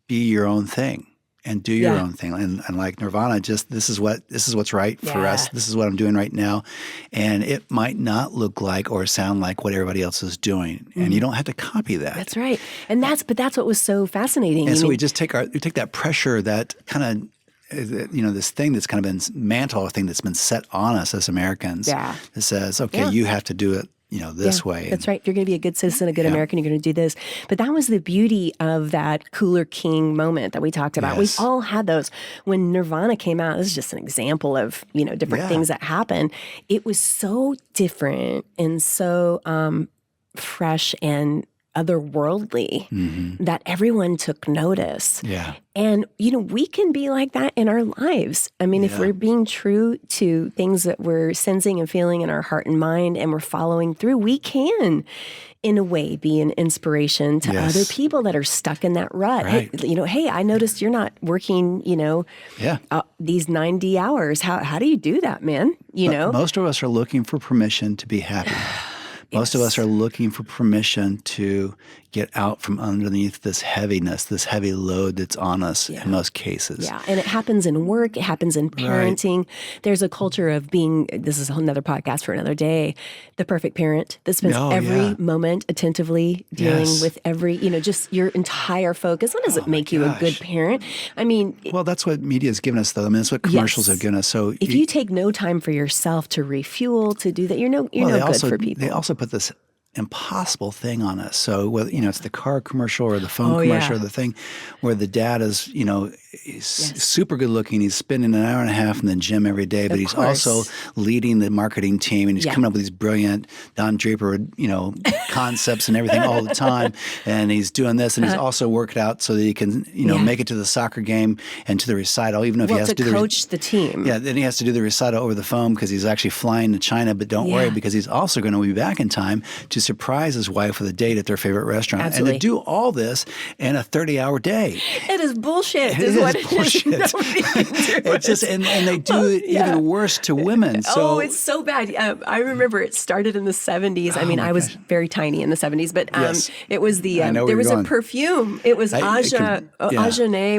be your own thing and do your own thing. And like Nirvana, this is what's right for us. This is what I'm doing right now. And it might not look like or sound like what everybody else is doing. And you don't have to copy that. That's right. And that's what was so fascinating. And so we just take that pressure, that kind of, this thing that's kind of been mantle thing that's been set on us as Americans. Yeah. That says, okay, you have to do it. this way. That's right. If you're going to be a good citizen, a good American, you're going to do this. But that was the beauty of that Cooler King moment that we talked about. Yes. We've all had those. When Nirvana came out, this is just an example of, different things that happened. It was so different and so fresh and otherworldly that everyone took notice. Yeah. And, we can be like that in our lives. I mean, if we're being true to things that we're sensing and feeling in our heart and mind and we're following through, we can, in a way, be an inspiration to other people that are stuck in that rut. Right. Hey, I noticed you're not working, these 90 hours. How do you do that, man? But most of us are looking for permission to be happy. Most of us are looking for permission to get out from underneath this heaviness, this heavy load that's on us in most cases. Yeah, and it happens in work. It happens in parenting. Right. There's a culture of being, this is another podcast for another day, the perfect parent that spends every moment attentively dealing with every, just your entire focus. What does it make you a good parent? I mean. Well, that's what media has given us, though. I mean, that's what commercials have given us. So if you take no time for yourself to refuel, to do that, you're no good for people. They also put this impossible thing on us. So whether it's the car commercial or the phone commercial or the thing where the dad is, he's super good looking. He's spending an hour and a half in the gym every day, but he's also leading the marketing team and he's coming up with these brilliant Don Draper, concepts and everything all the time. And he's doing this and he's also worked out so that he can, make it to the soccer game and to the recital, even if he has to coach the team. Yeah, then he has to do the recital over the phone because he's actually flying to China, but don't worry because he's also going to be back in time to surprise his wife with a date at their favorite restaurant. Absolutely. And to do all this in a 30-hour day. It is bullshit. It is bullshit. It's just, and they do it even worse to women. So. It's so bad. I remember it started in the 70s. I mean, I was very tiny in the 70s, but it was there was a perfume. It was Ajane.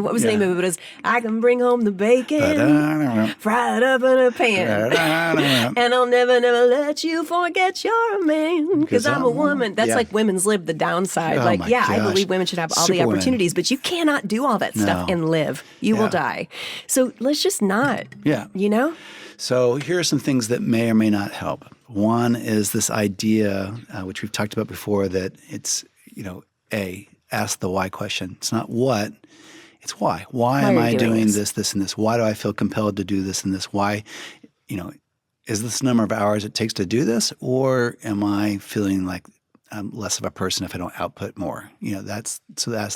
What was the name of it? It was, I can bring home the bacon, fry it up in a pan, and I'll never let you forget you're a man. Because I'm a woman. That's like women's lib, the downside. I believe women should have all the opportunities, but you cannot do all that stuff and live. You will die. So let's just not. Yeah. So here are some things that may or may not help. One is this idea, which we've talked about before, that it's, ask the why question. It's not what, it's why. Why am I doing this, and this? Why do I feel compelled to do this and this? Why, is this the number of hours it takes to do this, or am I feeling like I'm less of a person if I don't output more? Ask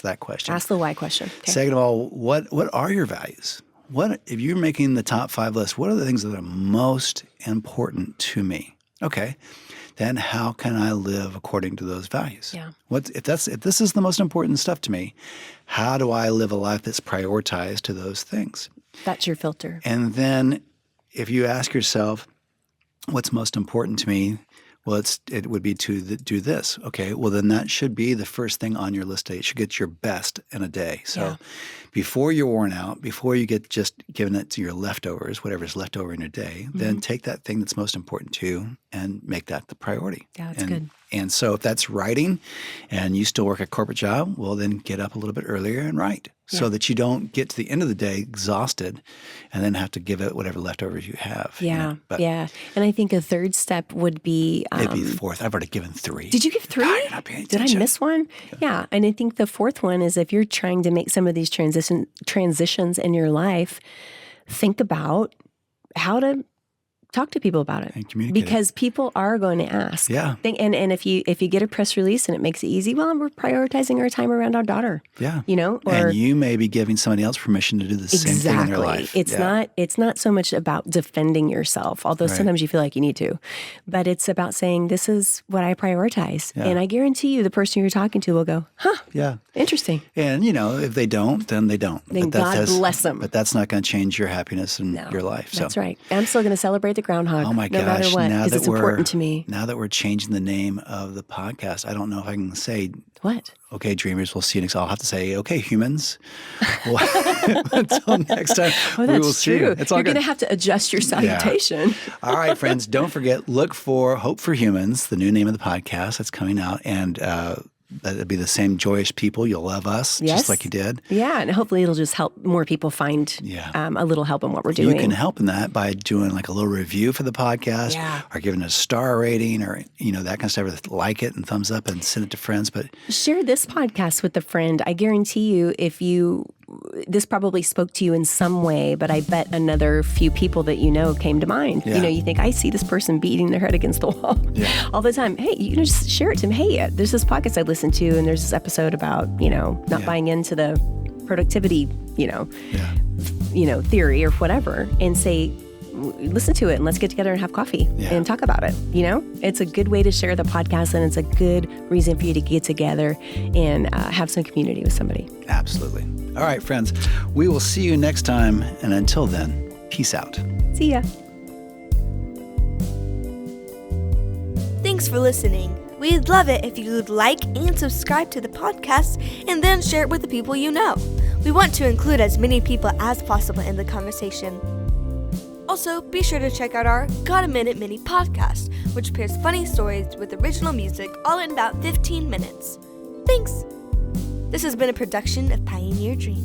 that question. Ask the why question. Okay. Second of all, what are your values? What if you're making the top 5 list? What are the things that are most important to me? Okay, then how can I live according to those values? Yeah. If this is the most important stuff to me, how do I live a life that's prioritized to those things? That's your filter. And then if you ask yourself, what's most important to me? Well, it would be to do this. Okay, well, then that should be the first thing on your list today. You should get your best in a day. So before you're worn out, before you get just given it to your leftovers, whatever's left over in your day, then take that thing that's most important to you and make that the priority. Yeah, that's good. And so if that's writing and you still work a corporate job, well, then get up a little bit earlier and write so that you don't get to the end of the day exhausted and then have to give it whatever leftovers you have. Yeah, And I think a third step would be... maybe the fourth. I've already given 3. Did you give 3? God, you're not paying attention. Did I miss one? Yeah. And I think the fourth one is if you're trying to make some of these transitions in your life, think about how to talk to people about it, and communicate, because people are going to ask. Yeah. And if you get a press release and it makes it easy, well, we're prioritizing our time around our daughter. Yeah. Or, and you may be giving somebody else permission to do the same thing in their life. It's not so much about defending yourself, although sometimes you feel like you need to, but it's about saying, this is what I prioritize. Yeah. And I guarantee you the person you're talking to will go, interesting. And, if they don't, then they don't. Then God bless them. But that's not going to change your happiness and your life. That's right. I'm still going to celebrate the groundhog. Oh my no gosh! matter what, because it's important to me. Now that we're changing the name of the podcast, I don't know if I can say what. Okay, dreamers, we'll see you next. I'll have to say, okay, humans. Until next time, we will see you. It's all You're going to have to adjust your salutation. Yeah. All right, friends, don't forget. Look for Hope for Humans, the new name of the podcast that's coming out, and that it'll be the same joyous people. You'll love us just like you did. Yeah, and hopefully it'll just help more people find a little help in what we're doing. You can help in that by doing like a little review for the podcast or giving it a star rating or, that kind of stuff. Like it and thumbs up and send it to friends. But share this podcast with a friend. I guarantee you this probably spoke to you in some way, but I bet another few people that came to mind. Yeah. You think, I see this person beating their head against the wall all the time. Hey, just share it to them. Hey, there's this podcast I listened to, and there's this episode about, not buying into the productivity, theory or whatever, and say, listen to it and let's get together and have coffee and talk about it. It's a good way to share the podcast, and it's a good reason for you to get together and have some community with somebody. Absolutely. All right, friends, we will see you next time. And until then, peace out. See ya. Thanks for listening. We'd love it if you would like and subscribe to the podcast and then share it with the people you know. We want to include as many people as possible in the conversation. Also, be sure to check out our Got a Minute Mini podcast, which pairs funny stories with original music all in about 15 minutes. Thanks! This has been a production of Pioneer Dream.